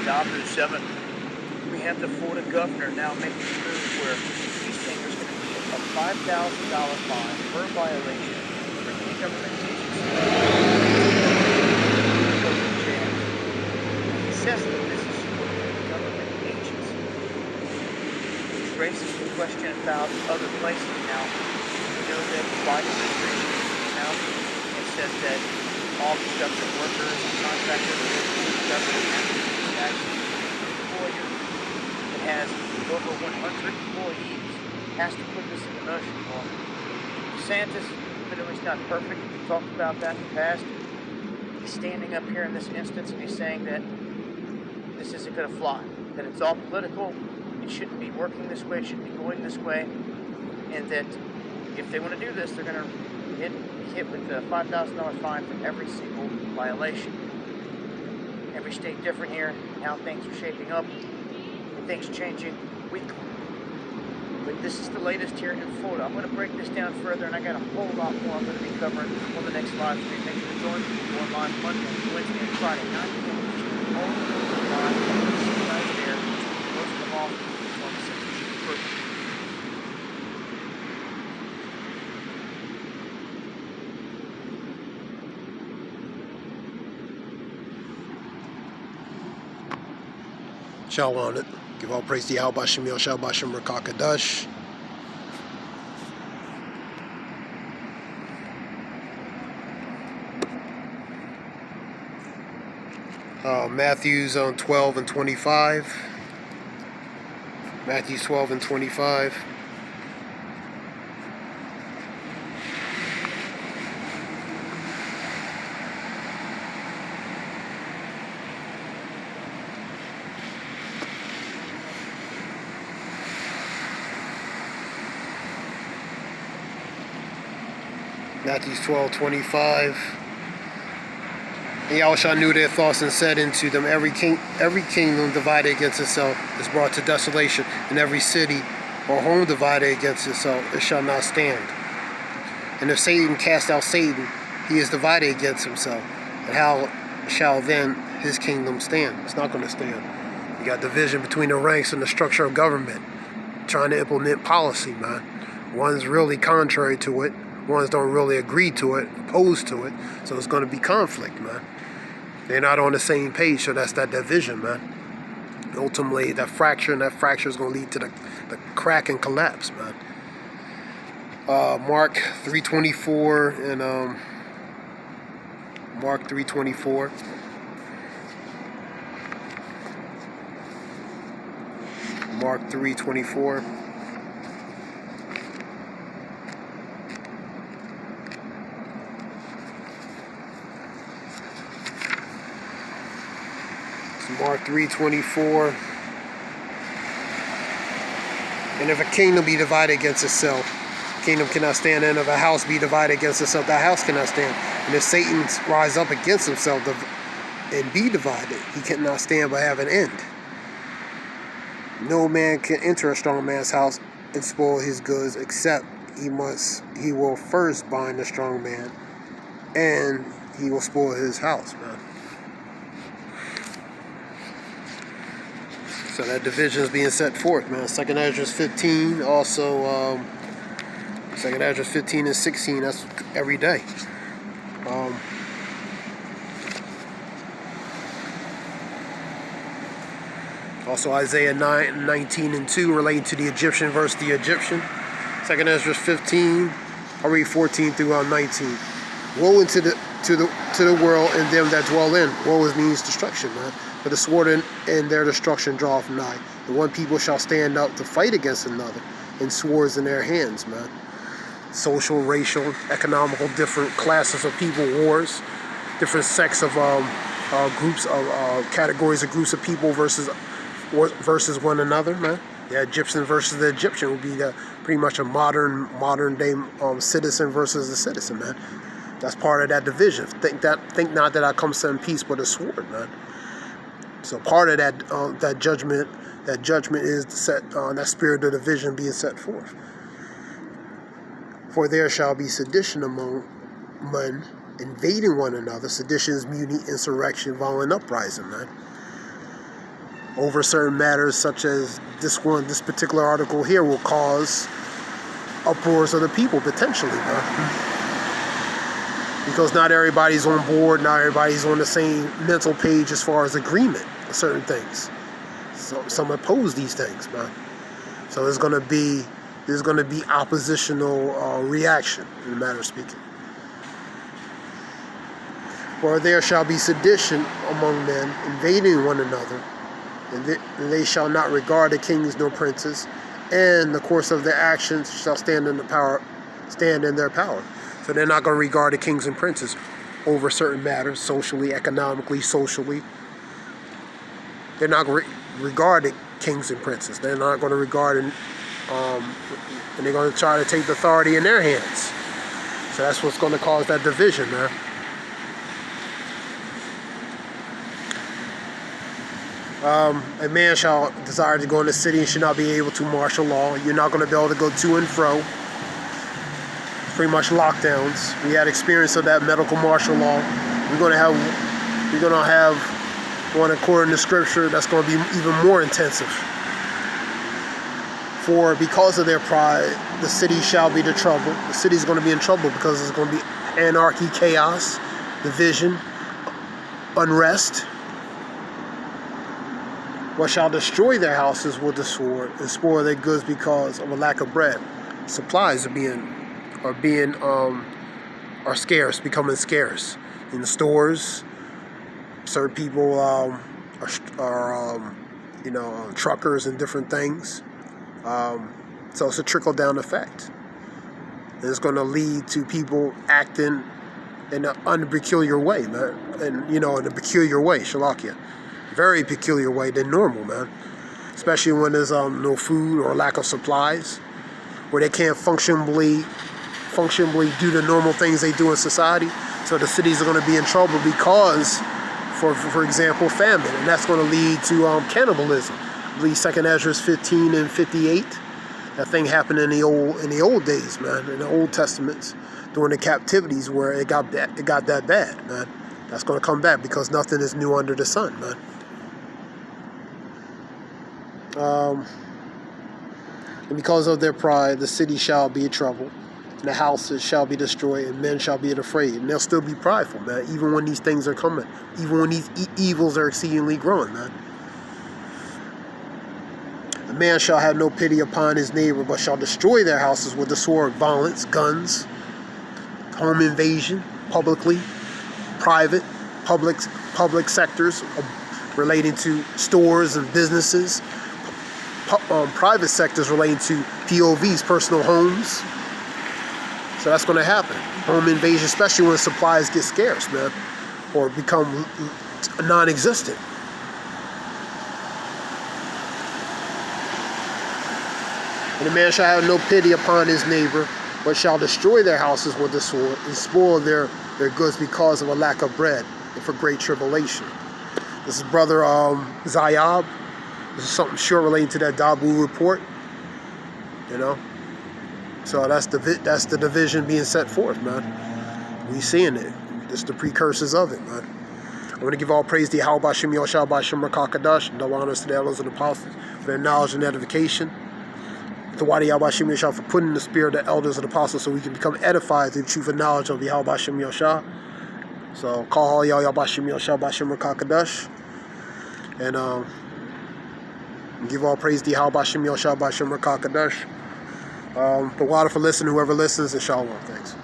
DAHBOO77. We have the Florida governor now making a move where he's saying there's going to be a $5,000 fine per violation for any government agency. He says that this is for any government agency. Which raises the question about other places now. We know that the Biden administration came out and said that all these government workers and contractors and government actually employer that has over 100 employees has to put this into motion. Well, DeSantis, even though he's not perfect, we talked about that in the past, he's standing up here in this instance and he's saying that this isn't going to fly, that it's all political, it shouldn't be working this way, it shouldn't be going this way, and that if they want to do this, they're going to be hit with a $5,000 fine for every single violation. Every state different here, how things are shaping up, and things changing weekly. But this is the latest here in Florida. I'm going to break this down further, and I got a whole lot more I'm going to be covering on the next live stream. Make sure to join me on live Monday, Wednesday, and Friday, 9 p.m. Eastern. All live. See you guys there. Most of them all on the 6th. Shalom on it. Give all praise to DAHBOO77 Rakakadash. Matthew's on 12 and 25. Matthew 12 and 25. Matthew 12:25. And Yahushua knew their thoughts and said unto them, every kingdom divided against itself is brought to desolation, and every city or home divided against itself, it shall not stand. And if Satan cast out Satan, he is divided against himself. And how shall then his kingdom stand? It's not going to stand. You got division between the ranks and the structure of government, trying to implement policy, man. One's really contrary to it. Ones don't really agree to it, opposed to it, so it's going to be conflict, man. They're not on the same page, so that's that division, man. Ultimately, that fracture is going to lead to the crack and collapse, man. Mark 3:24 and Mark 3:24. Mark 3:24. Mark 3:24. And if a kingdom be divided against itself, kingdom cannot stand. And if a house be divided against itself, that house cannot stand. And if Satan rise up against himself and be divided, he cannot stand but have an end. No man can enter a strong man's house and spoil his goods, except he will first bind the strong man, and he will spoil his house, man. So that division is being set forth, man. 2nd Ezra 15, also 2nd Ezra 15 and 16, that's every day. Also Isaiah 19 and 2 relating to the Egyptian versus the Egyptian. 2nd Ezra 15, I'll read 14 through 19. Woe unto the world and them that dwell in. Woe means destruction, man. For the sword and their destruction draweth nigh. And one people shall stand up to fight against another, and swords in their hands, man. Social, racial, economical, different classes of people, wars, different sects of groups of categories of groups of people versus one another, man. The Egyptian versus the Egyptian would be pretty much a modern day citizen versus the citizen, man. That's part of that division. Think not that I come set peace but a sword, man. So part of that judgment is set on that spirit of division being set forth. For there shall be sedition among men, invading one another. Sedition is mutiny, insurrection, violent uprising, man. over certain matters, such as this particular article here will cause uproars of the people potentially, man. Because not everybody's on board, not everybody's on the same mental page as far as agreement with certain things. So some oppose these things, man. So there's gonna be oppositional reaction in the matter of speaking. For there shall be sedition among men, invading one another, and they shall not regard the kings nor princes, and the course of their actions shall stand in their power. So they're not going to regard the kings and princes over certain matters, socially, economically, socially. They're not going to regard the kings and princes. They're not going to regard and they're going to try to take the authority in their hands. So that's what's going to cause that division, man. A man shall desire to go in the city and should not be able to martial law. You're not going to be able to go to and fro. Pretty much lockdowns. We had experience of that medical martial law. We're going to have one according to scripture that's going to be even more intensive. For because of their pride, the city shall be the trouble. The city's going to be in trouble because there's going to be anarchy, chaos, division, unrest. What shall destroy their houses with the sword and spoil their goods because of a lack of bread. Supplies are scarce, becoming scarce in the stores. Certain people are truckers and different things. So it's a trickle down effect. And it's going to lead to people acting in an unpeculiar way, man, and in a peculiar way, shalakia. Very peculiar way than normal, man. Especially when there's no food or lack of supplies, where they can't functionally do the normal things they do in society. So the cities are going to be in trouble because, for example, famine, and that's going to lead to cannibalism. I believe 2nd Ezra 15 and 58. That thing happened in the old days, man, in the Old Testaments during the captivities where it got that bad, man. That's going to come back because nothing is new under the sun, man. And because of their pride, the city shall be in trouble, and the houses shall be destroyed, and men shall be afraid. And they'll still be prideful, man, even when these things are coming, even when these evils are exceedingly growing, man. A man shall have no pity upon his neighbor, but shall destroy their houses with the sword, violence, guns, home invasion, publicly, public sectors relating to stores and businesses, private sectors relating to POVs, personal homes. So that's going to happen. Home invasion, especially when supplies get scarce, man, or become non-existent. And a man shall have no pity upon his neighbor, but shall destroy their houses with the sword and spoil their goods because of a lack of bread and for great tribulation. This is Brother Zayab. This is something short relating to that DAHBOO report. So that's the division being set forth, man. We seeing it. It's the precursors of it, man. I want to give all praise to DAHBOO77, DAHBOO77, Rakakadash, and double honors to the elders and apostles for their knowledge and edification. To DAHBOO77 for putting the spirit of the elders and apostles so we can become edified through the truth and knowledge of DAHBOO77. So call all y'all DAHBOO77, Rakakadash. And give all praise to DAHBOO77, Rakakadash. The water for listening, whoever listens, and shalom. Thanks.